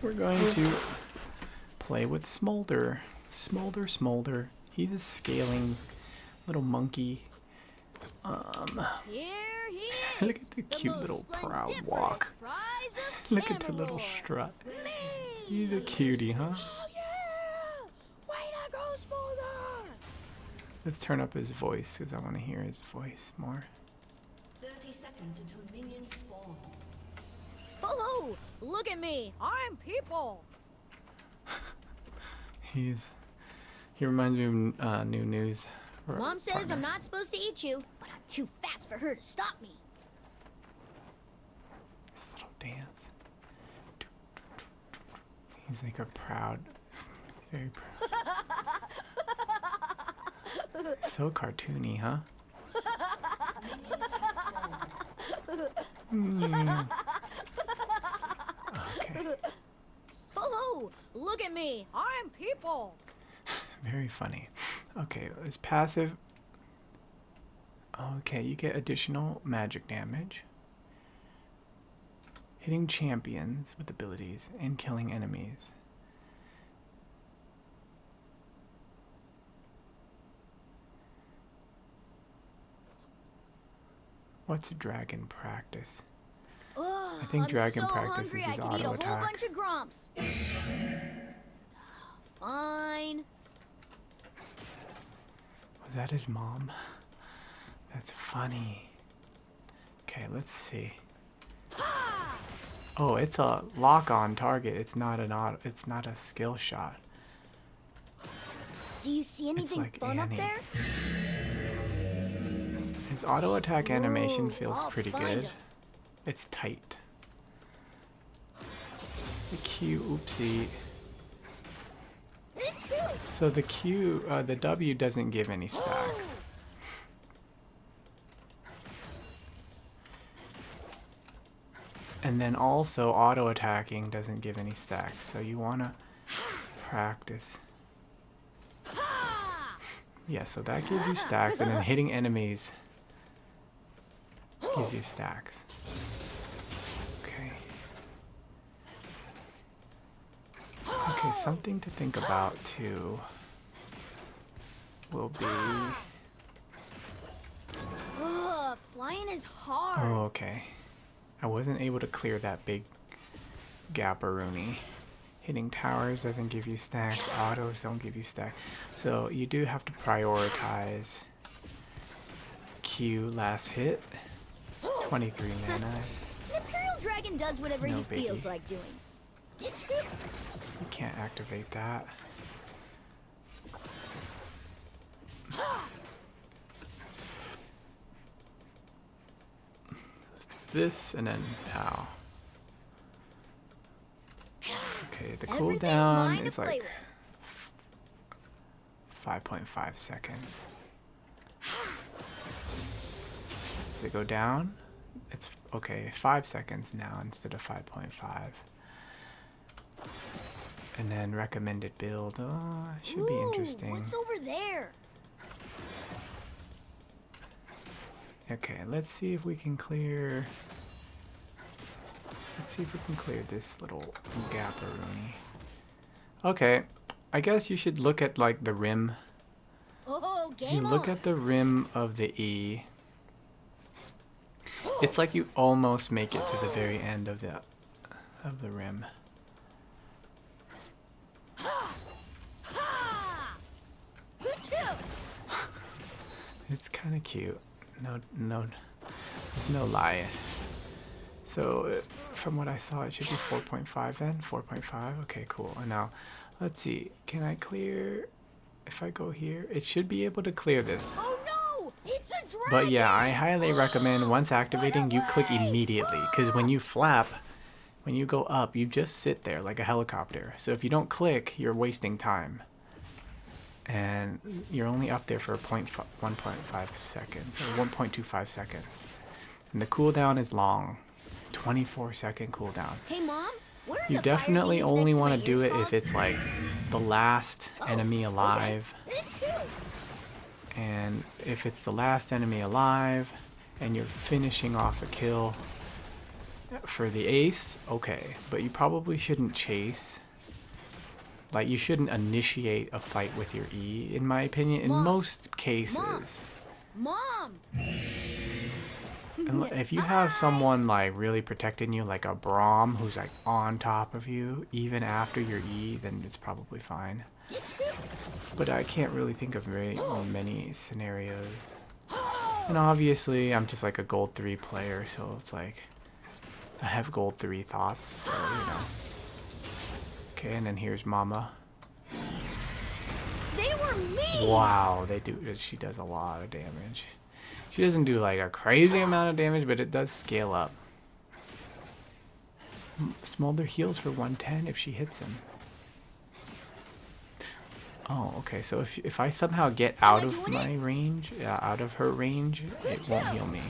We're going to play with Smolder. Smolder. He's a scaling little monkey. Look at the cute little proud walk. Look at the little strut. He's a cutie, huh? Oh yeah! Way to go, Smolder! Let's turn up his voice because I want to hear his voice more. 30 seconds until minions spawn. Oh, look at me! I'm people! He reminds me of New News. Mom says I'm not supposed to eat you, but I'm too fast for her to stop me. This little dance. He's like a proud, very proud. So cartoony, huh? Okay. Oh, look at me! I'm people! Very funny. Okay, it's passive. Okay, you get additional magic damage. Hitting champions with abilities and killing enemies. What's dragon practice? Ugh, I think I'm dragon so practice hungry is his I could eat a auto whole attack. bunch of grumps. Fine. Was that his mom? That's funny. Okay, let's see. Oh, it's a lock-on target. It's not an auto. It's not a skill shot. Do you see anything like fun Annie. up there? His auto attack animation Whoa, feels I'll pretty find good. him. It's tight. The Q, oopsie. It's good. So the Q, the W doesn't give any stacks. And then also auto attacking doesn't give any stacks. So you wanna practice. Yeah, so that gives you stacks, and then hitting enemies gives you stacks. Okay. Okay, something to think about too will be... Ugh, flying is hard. Oh, okay. I wasn't able to clear that big gapperoonie. Hitting towers doesn't give you stacks. Autos don't give you stacks. So you do have to prioritize. Q last hit. 23 mana. An Imperial Dragon does whatever No he feels biggie. like doing. It's good. You can't activate that. Let's do this and then now. Okay, the Everything's cooldown mine to is play like with. 5.5 seconds. Does it go down? It's okay, 5 seconds now instead of 5.5. And then recommended build. Oh, should be Ooh, interesting. what's over there? Okay, let's see if we can clear. Let's see if we can clear this little gapperoonie. Okay, I guess you should look at like the rim. Oh, You game look on. at the rim of the E. It's like you almost make it to the very end of the rim. It's kind of cute. No, there's no lie. So, from what I saw, it should be 4.5 then. 4.5. Okay, cool. And now, let's see. Can I clear? If I go here, it should be able to clear this. Oh no! It's a dragon! But yeah, I highly recommend once activating, you click immediately. Because when you flap, when you go up, you just sit there like a helicopter. So if you don't click, you're wasting time. And you're only up there for 1.5 seconds, or 1.25 seconds. And the cooldown is long. 24-second cooldown. Hey, Mom? What are You the definitely fire thingies only next to want my to do it ears if for? it's like the last enemy alive. Okay. It's good. And if it's the last enemy alive and you're finishing off a kill, For the ace, okay, but you probably shouldn't chase. Like, you shouldn't initiate a fight with your E, in my opinion, in Mom. most cases. Mom! And if you have someone, like, really protecting you, like a Braum who's, like, on top of you, even after your E, then it's probably fine. But I can't really think of very many scenarios. And obviously, I'm just, like, a gold 3 player, so it's like, I have gold 3 thoughts, so, you know. Okay, and then here's Mama. They were mean! Wow, she does a lot of damage. She doesn't do like a crazy amount of damage, but it does scale up. Smolder heals for 110 if she hits him. Oh, okay, so if I somehow get out of my range, out of her range, it won't heal me.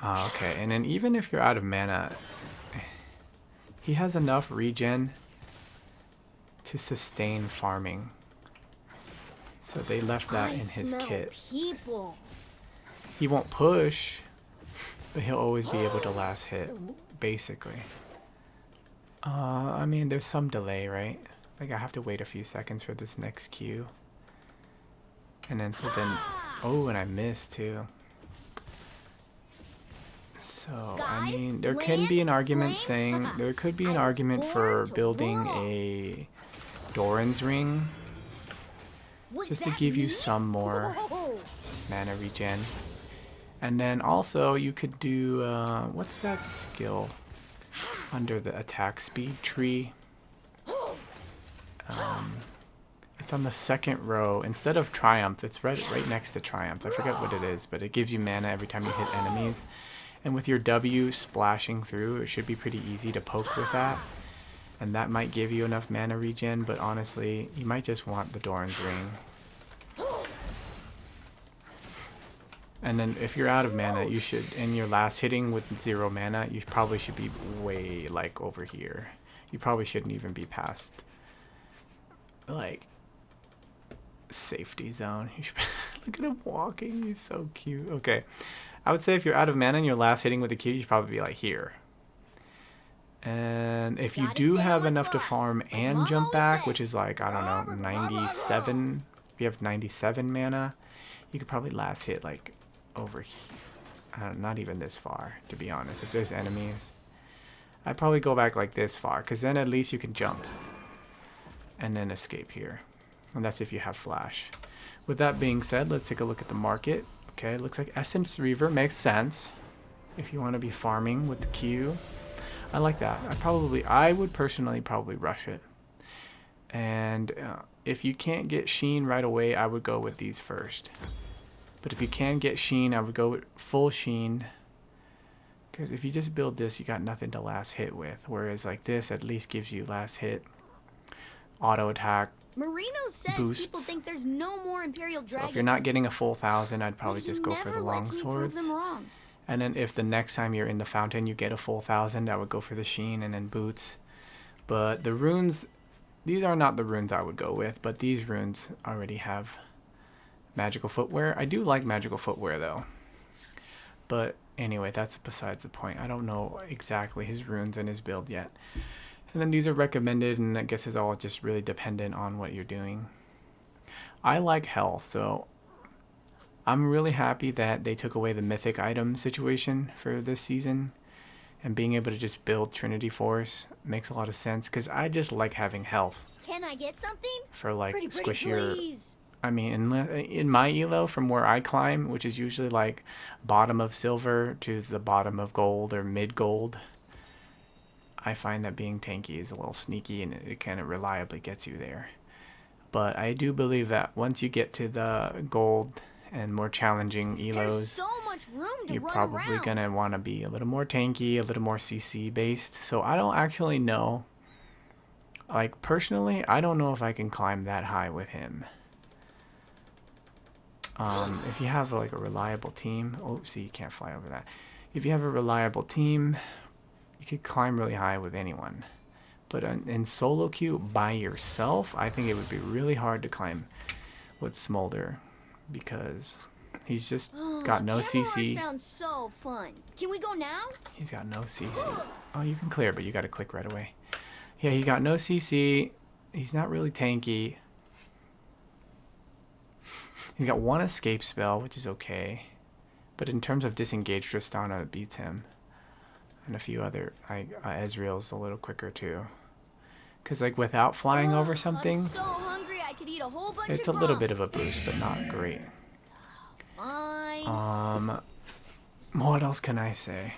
Okay, and then even if you're out of mana, he has enough regen to sustain farming. So they left that in his kit. People. He won't push, but he'll always be able to last hit, basically. I mean, there's some delay, right? Like, I have to wait a few seconds for this next queue. And then, so then... Oh, and I missed, too. So, I mean, there can be an argument saying... There could be an argument for building a Doran's Ring. Just to give you some more mana regen. And then also, you could do... what's that skill? Under the attack speed tree. It's on the second row. Instead of Triumph, it's right next to Triumph. I forget what it is, but it gives you mana every time you hit enemies. And with your W splashing through, it should be pretty easy to poke with that. And that might give you enough mana regen, but honestly, you might just want the Doran's Ring. And then if you're out of mana, you should, in your last hitting with 0 mana, you probably should be way, like, over here. You probably shouldn't even be past, like, safety zone. You should, look at him walking, he's so cute. Okay, I would say if you're out of mana and your last hitting with a Q, you should probably be, like, here. And if you do have enough to farm and jump back, which is, like, I don't know, 97, if you have 97 mana, you could probably last hit, like, over here. Not even this far, to be honest. If there's enemies, I'd probably go back like this far, because then at least you can jump and then escape here. And that's if you have flash. With that being said, let's take a look at the market. Okay, looks like Essence Reaver makes sense if you want to be farming with the Q. I like that. I would personally probably rush it. And if you can't get Sheen right away, I would go with these first. But if you can get Sheen, I would go with full Sheen. Because if you just build this, you got nothing to last hit with. Whereas like this at least gives you last hit, auto attack, Marino says boosts. people think there's no more Imperial Dragons. So if you're not getting a full 1,000, I'd probably But just he go for the never long lets me swords. prove them wrong. And then if the next time you're in the fountain you get a full 1,000, I would go for the Sheen and then boots. But the runes, these are not the runes I would go with, but these runes already have magical footwear. I do like magical footwear though. But anyway, that's besides the point. I don't know exactly his runes and his build yet. And then these are recommended, and I guess it's all just really dependent on what you're doing. I like health, so I'm really happy that they took away the mythic item situation for this season. And being able to just build Trinity Force makes a lot of sense, because I just like having health. Can I get something? For like Pretty squishier... please. I mean, in my elo, from where I climb, which is usually like bottom of silver to the bottom of gold or mid gold, I find that being tanky is a little sneaky, and it kind of reliably gets you there. But I do believe that once you get to the gold and more challenging There's elos, so much room to you're run probably around. gonna want to be a little more tanky, a little more CC based. So I don't actually know. Like personally, I don't know if I can climb that high with him. If you have like a reliable team, oh, see, you can't fly over that. If you have a reliable team, you could climb really high with anyone. But in solo queue by yourself, I think it would be really hard to climb with Smolder, because He's just Oh, got no Camera CC. sounds so fun. Can we go now? He's got no CC. Oh, you can clear, but you got to click right away. Yeah, he got no CC. He's not really tanky. He's got one escape spell, which is okay. But in terms of disengaged, Tristana beats him. And a few other, like Ezreal's a little quicker too. Because like without flying over something, I'm so hungry I could eat a whole bunch it's of a little grumps. bit of a boost, but not great. Fine. What else can I say?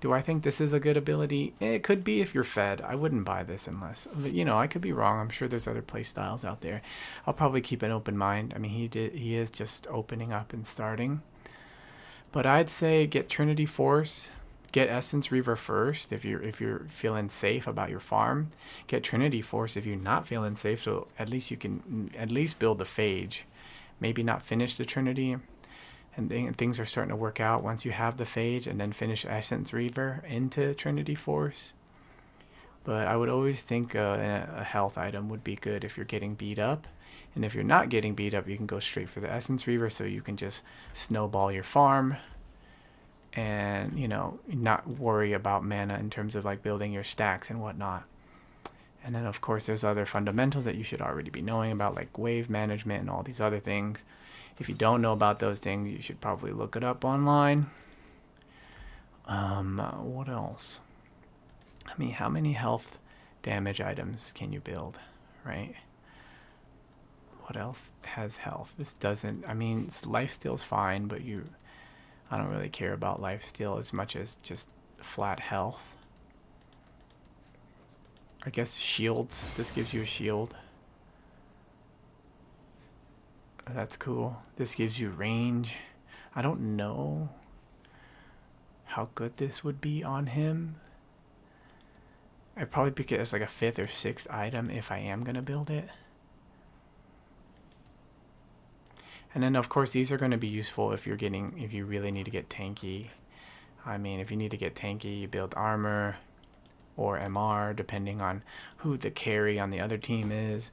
Do I think this is a good ability? It could be if you're fed. I wouldn't buy this unless, but, you know, I could be wrong. I'm sure there's other play styles out there. I'll probably keep an open mind. I mean, he is just opening up and starting. But I'd say get Trinity Force, get Essence Reaver first if you're feeling safe about your farm. Get Trinity Force if you're not feeling safe, so at least you can at least build the Phage. Maybe not finish the Trinity, and things are starting to work out once you have the Phage, and then finish Essence Reaver into Trinity Force. But I would always think a health item would be good if you're getting beat up. And if you're not getting beat up, you can go straight for the Essence Reaver, so you can just snowball your farm and, you know, not worry about mana in terms of like building your stacks and whatnot. And then of course there's other fundamentals that you should already be knowing about, like wave management and all these other things. If you don't know about those things, you should probably look it up online. What else? I mean, how many health damage items can you build, right? What else has health? This doesn't, I mean, lifesteal's fine, but I don't really care about lifesteal as much as just flat health. I guess shields. This gives you a shield. That's cool. This gives you range. I don't know how good this would be on him. I'd probably pick it as like a 5th or 6th item if I am going to build it. And then of course these are going to be useful if you really need to get tanky. I mean, if you need to get tanky, you build armor or MR depending on who the carry on the other team is.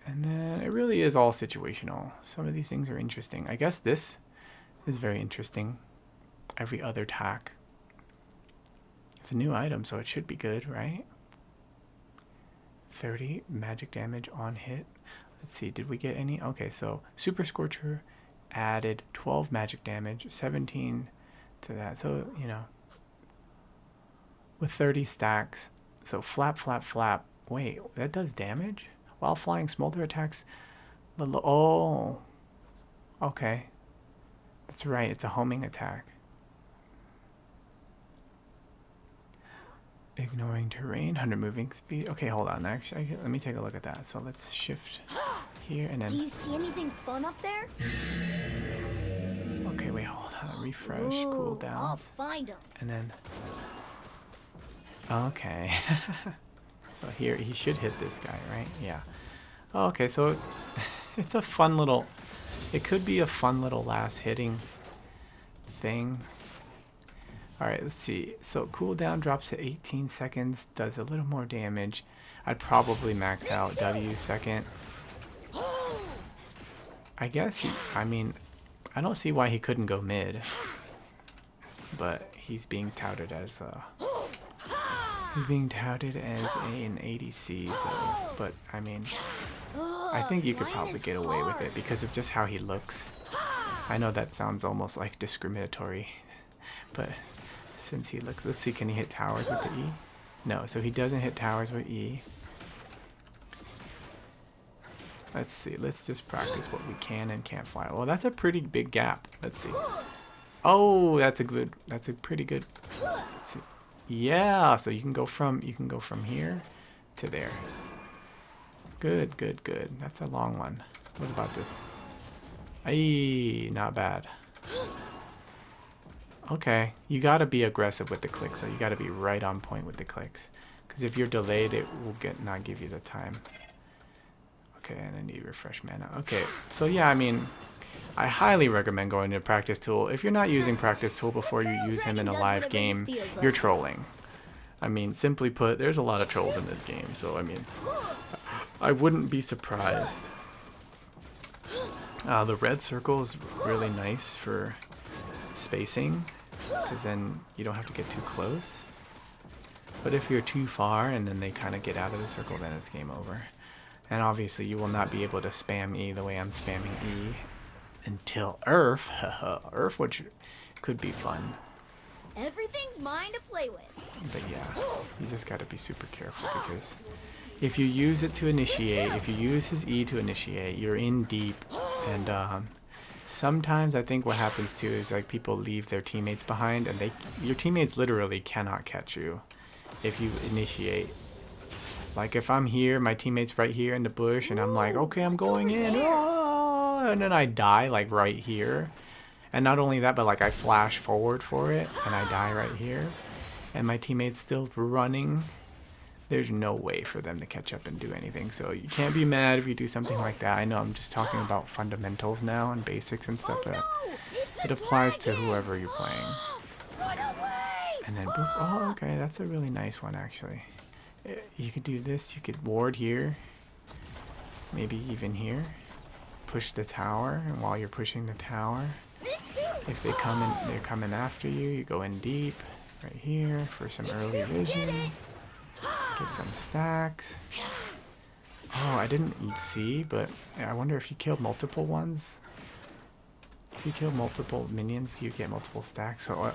And then it really is all situational. Some of these things are interesting. I guess this is very interesting. Every other tack. It's a new item, so it should be good, right? 30 magic damage on hit. Let's see, did we get any? Okay, so Super Scorcher added 12 magic damage, 17 to that. So, you know, with 30 stacks. So flap, flap, flap. Wait, that does damage? While flying, Smolder attacks the oh. Okay. That's right, it's a homing attack. Ignoring terrain, 100 moving speed. Okay, hold on. Actually, let me take a look at that. So let's shift here and then. Do you see anything fun up there? Okay, wait, hold on. Refresh, Ooh, cool down. I'll find him. And then. Okay. So here, he should hit this guy, right? Yeah. Okay, so it's a fun little. It could be a fun little last hitting thing. Alright, let's see. So cooldown drops to 18 seconds, does a little more damage. I'd probably max out W second. I guess I mean, I don't see why he couldn't go mid. But he's being touted as an ADC, so, but I mean, I think you could probably get away with it because of just how he looks. I know that sounds almost like discriminatory, but since he looks, let's see, can he hit towers with the E? No, so he doesn't hit towers with E. Let's see, let's just practice what we can and can't fly. Well, that's a pretty big gap. Let's see. Oh, that's a pretty good. Let's see. Yeah, so you can go from here to there. Good, good, good. That's a long one. What about this? Ayy, not bad. Okay, you gotta be aggressive with the clicks, so you gotta be right on point with the clicks. Because if you're delayed, it will not give you the time. Okay, and I need refresh mana. Okay, so yeah, I mean, I highly recommend going to Practice Tool. If you're not using Practice Tool before you use him in a live game, you're trolling. I mean, simply put, there's a lot of trolls in this game, so I mean, I wouldn't be surprised The red circle is really nice for spacing, because then you don't have to get too close. But if you're too far and then they kind of get out of the circle, then it's game over. And obviously you will not be able to spam E the way I'm spamming E until Earth. Earth, which could be fun. Everything's mine to play with. But yeah, you just got to be super careful, because if you use it to initiate, if you use his E to initiate, you're in deep. And sometimes I think what happens too is like people leave their teammates behind, and your teammates literally cannot catch you if you initiate. Like if I'm here, my teammate's right here in the bush, and I'm like, okay, I'm going in, and then I die like right here. And not only that, but like I flash forward for it, and I die right here, and my teammate's still running. There's no way for them to catch up and do anything. So you can't be mad if you do something like that. I know I'm just talking about fundamentals now and basics and stuff, but it applies to whoever you're playing. And then, boop. Oh, okay, that's a really nice one, actually. You could do this. You could ward here. Maybe even here. Push the tower, and while you're pushing the tower, if they come in, they're coming after you, you go in deep, right here, for some early vision. Get some stacks. Oh, I didn't see, but I wonder if you kill multiple ones. If you kill multiple minions, you get multiple stacks. So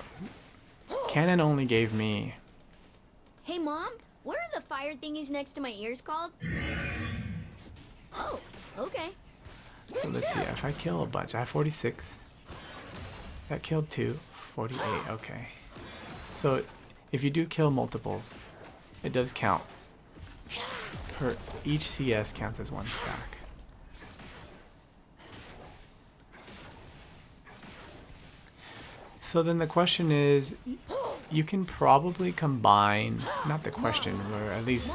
Cannon only gave me... Hey, Mom, what are the fire thingies next to my ears called? Oh, okay. So let's see, if I kill a bunch, I have 46. That killed 2, 48, okay. So if you do kill multiples, it does count. Each CS counts as 1 stack. So then the question is, you can probably combine, not the question, or at least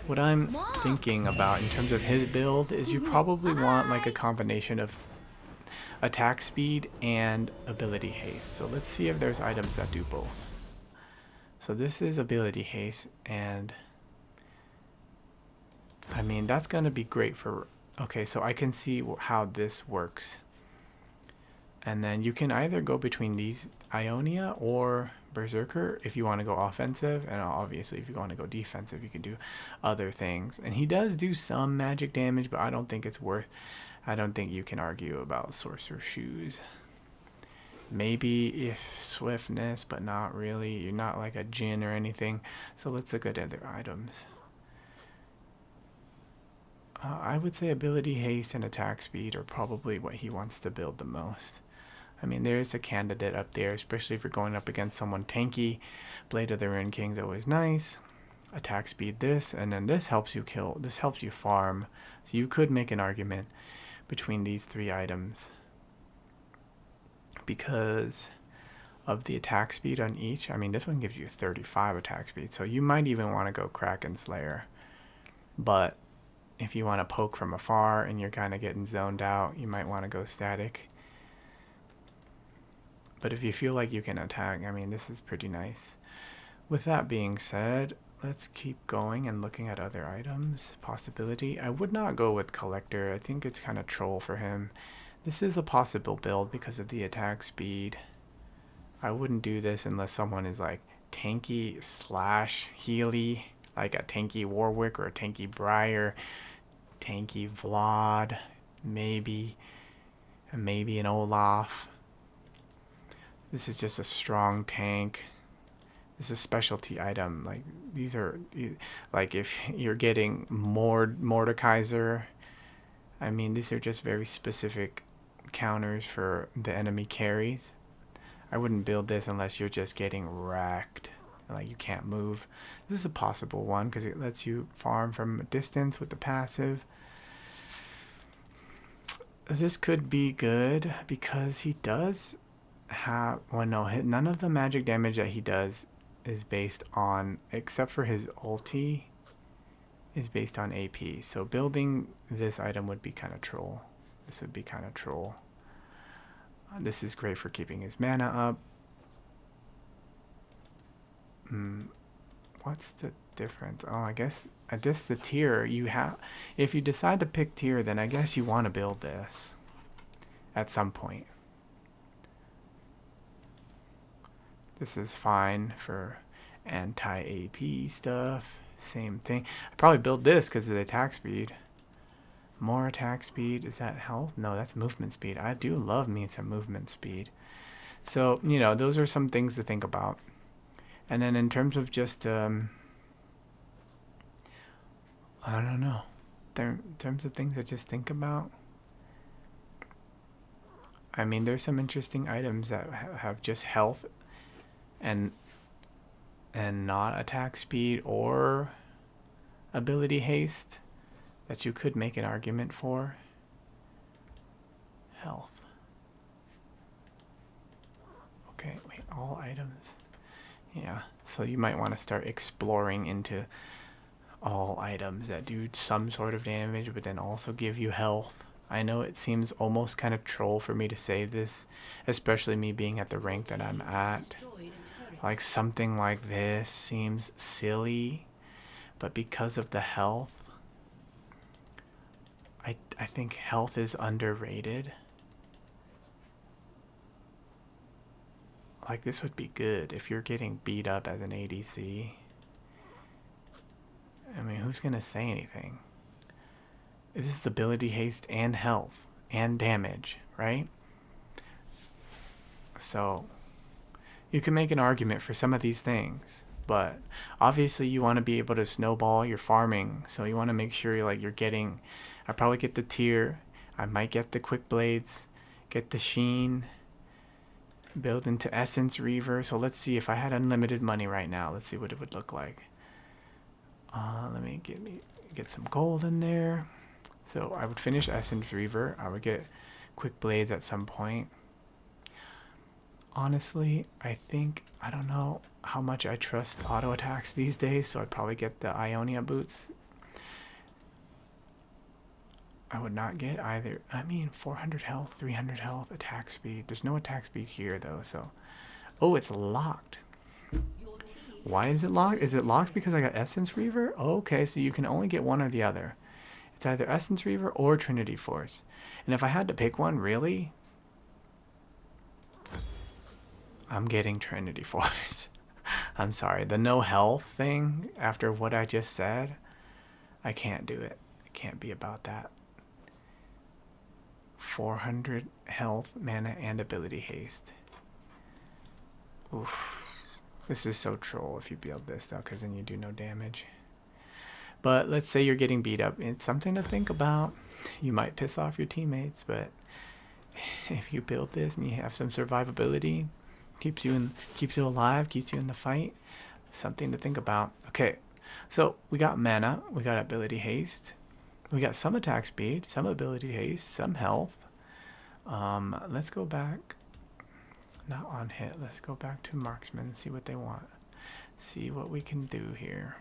what I'm thinking about in terms of his build is you probably want like a combination of attack speed and ability haste. So let's see if there's items that do both. So this is ability haste, and I mean that's gonna be great for, okay, so I can see how this works. And then you can either go between these Ionia or Berserker if you want to go offensive, and obviously if you want to go defensive you can do other things. And he does do some magic damage, but I don't think it's worth, I don't think you can argue about Sorcerer's Shoes. Maybe if swiftness, but not really. You're not like a Jin or anything. So let's look at other items. I would say ability haste and attack speed are probably what he wants to build the most. I mean, there's a candidate up there, especially if you're going up against someone tanky. Blade of the Ruined King's always nice. Attack speed this, and then this helps you kill, this helps you farm. So you could make an argument between these 3 items because of the attack speed on each. I mean, this one gives you 35 attack speed, so you might even want to go Kraken Slayer. But if you want to poke from afar and you're kind of getting zoned out, you might want to go static. But if you feel like you can attack, I mean, this is pretty nice. With that being said, let's keep going and looking at other items. Possibility. I would not go with Collector. I think it's kind of troll for him. This is a possible build because of the attack speed. I wouldn't do this unless someone is like tanky / healy, like a tanky Warwick or a tanky Briar, tanky Vlad, maybe an Olaf. This is just a strong tank. This is a specialty item. Like these are, like if you're getting Mordekaiser, I mean these are just very specific counters for the enemy carries. I wouldn't build this unless you're just getting wrecked, like you can't move. This is a possible one because it lets you farm from a distance with the passive. This could be good because he does have, well no, none of the magic damage that he does is based on, except for his ulti, is based on AP. So building this item would be kind of troll. This would be kind of troll. This is great for keeping his mana up. What's the difference? Oh, I guess the tier you have, if you decide to pick tier, then I guess you want to build this. at some point. This is fine for anti-AP stuff. Same thing. I probably built this because of the attack speed. More attack speed. Is that health? No, that's movement speed. I do love me some movement speed. So, you know, those are some things to think about. And then in terms of just, I don't know. In terms of things to just think about. I mean, there's some interesting items that have just health and not attack speed or ability haste that you could make an argument for. Health. Okay, wait, all items. Yeah, so you might want to start exploring into all items that do some sort of damage but then also give you health. I know it seems almost kind of troll for me to say this, especially me being at the rank that I'm at. Like something like this seems silly, but because of the health, I think health is underrated. Like this would be good if you're getting beat up as an ADC. I mean, who's gonna say anything? This is ability haste and health and damage, right? So you can make an argument for some of these things, but obviously you want to be able to snowball your farming, so you want to make sure you're getting. I probably get the tier. I might get the quick blades, get the sheen, build into essence reaver. So let's see if I had unlimited money right now. Let's see what it would look like. Let me get some gold in there. So I would finish essence reaver. I would get quick blades at some point. Honestly, I don't know how much I trust auto attacks these days, so I'd probably get the Ionia boots. I would not get either. I mean, 400 health, 300 health, attack speed. There's no attack speed here, though, so. Oh, it's locked. Why is it locked? Is it locked because I got Essence Reaver? Okay, so you can only get one or the other. It's either Essence Reaver or Trinity Force. And if I had to pick one, really? I'm getting Trinity Force. I'm sorry. The no health thing, after what I just said, I can't do it. It can't be about that. 400 health, mana, and ability haste. Oof. This is so troll if you build this, though, because then you do no damage. But let's say you're getting beat up. It's something to think about. You might piss off your teammates, but if you build this and you have some survivability, keeps you alive, keeps you in the fight, something to think about. Okay, so we got mana, we got ability haste, we got some attack speed, some ability haste, some health. Let's go back. Not on hit. Let's go back to marksman and see what they want. See what we can do here.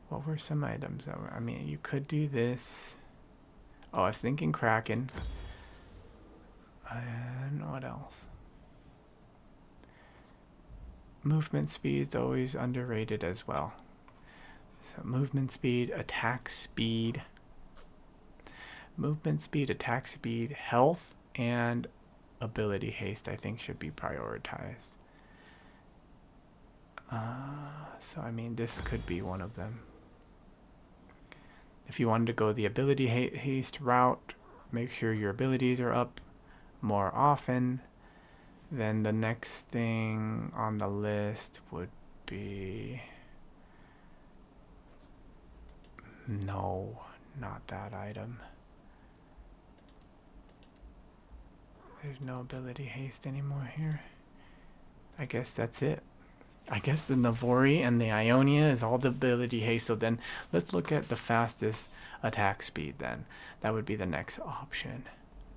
What were some items that were, I mean, you could do this. Oh, I was thinking Kraken. And what else? Movement speed is always underrated as well. So movement speed, attack speed. Movement speed, attack speed, health, and ability haste I think should be prioritized. So I mean, this could be one of them. If you wanted to go the ability haste route, make sure your abilities are up more often. Then the next thing on the list would be... No, not that item. There's no ability haste anymore here. I guess that's it. I guess the Navori and the Ionia is all the ability haste. So then let's look at the fastest attack speed then. That would be the next option.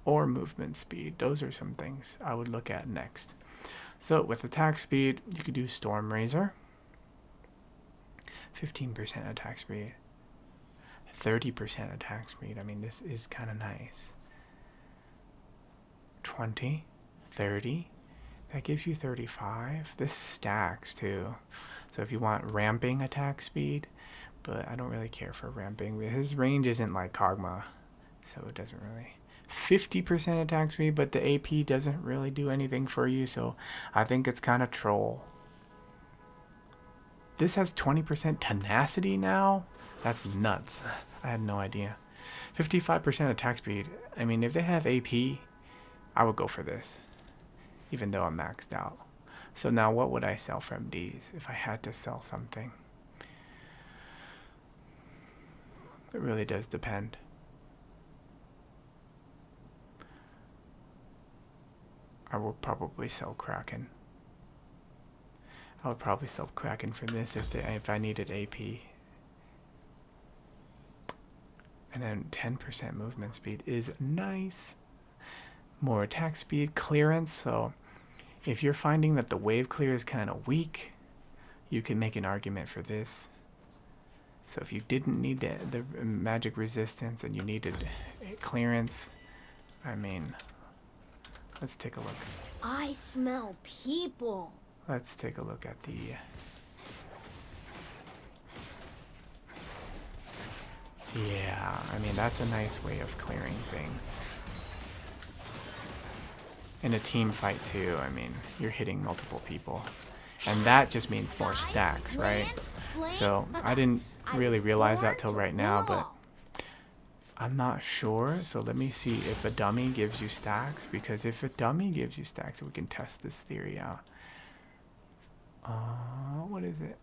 Or movement speed. Those are some things I would look at next. So with attack speed, you could do Storm Razor. 15% attack speed. 30% attack speed. I mean, this is kind of nice. 20, 30. That gives you 35. This stacks too. So if you want ramping attack speed, but I don't really care for ramping. His range isn't like Kog'Maw, so it doesn't really. 50% attack speed, but the AP doesn't really do anything for you, so I think it's kind of troll. This has 20% tenacity now? That's nuts. I had no idea. 55% attack speed. I mean, if they have AP, I would go for this, even though I'm maxed out. So now what would I sell from these if I had to sell something? It really does depend. I will probably sell Kraken. I would probably sell Kraken for this if I needed AP. And then 10% movement speed is nice. More attack speed, clearance. So if you're finding that the wave clear is kind of weak, you can make an argument for this. So if you didn't need the magic resistance and you needed clearance, I mean, let's take a look. I smell people. Let's take a look at the... Yeah, I mean, that's a nice way of clearing things. In a team fight too, I mean, you're hitting multiple people. And that just means more stacks, right? So I didn't really realize that till right now, but I'm not sure. So let me see if a dummy gives you stacks, because if a dummy gives you stacks, we can test this theory out. What is it?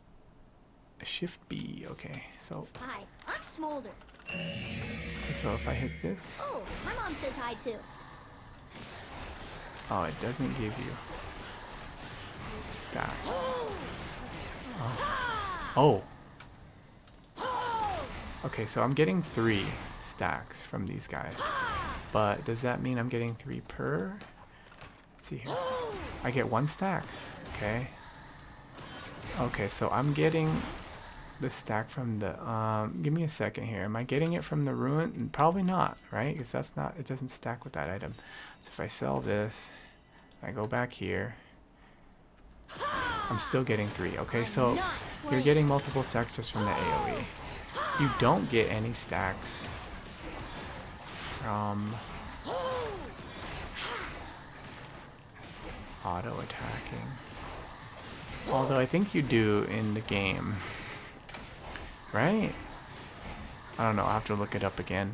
Shift B, okay. So Hi, I'm Smolder. so if I hit this, Oh, my mom says hi too. oh, it doesn't give you stacks. Oh. Okay, so I'm getting 3 stacks from these guys. But does that mean I'm getting 3 per? Let's see here. I get 1 stack. Okay. Okay, so I'm getting the stack from the give me a second here. Am I getting it from the ruin? Probably not, right? Because that's not, it doesn't stack with that item. So if I sell this, I go back here, I'm still getting 3. Okay, so you're getting multiple stacks just from the AoE. You don't get any stacks from auto attacking. Although I think you do in the game. Right? I don't know, I'll have to look it up again.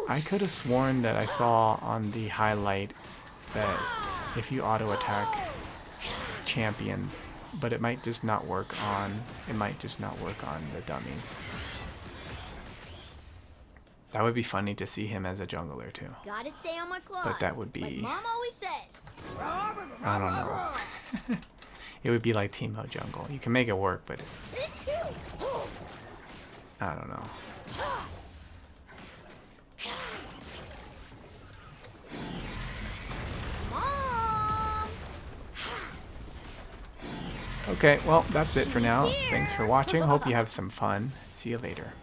I could have sworn that I saw on the highlight that if you auto attack champions, but it might just not work on the dummies. That would be funny to see him as a jungler too. Gotta stay on my claws. But that would be, like Mom always says. I don't know. It would be like team mode jungle. You can make it work, but I don't know. Mom! Okay, well, that's it for now. Thanks for watching. Hope you have some fun. See you later.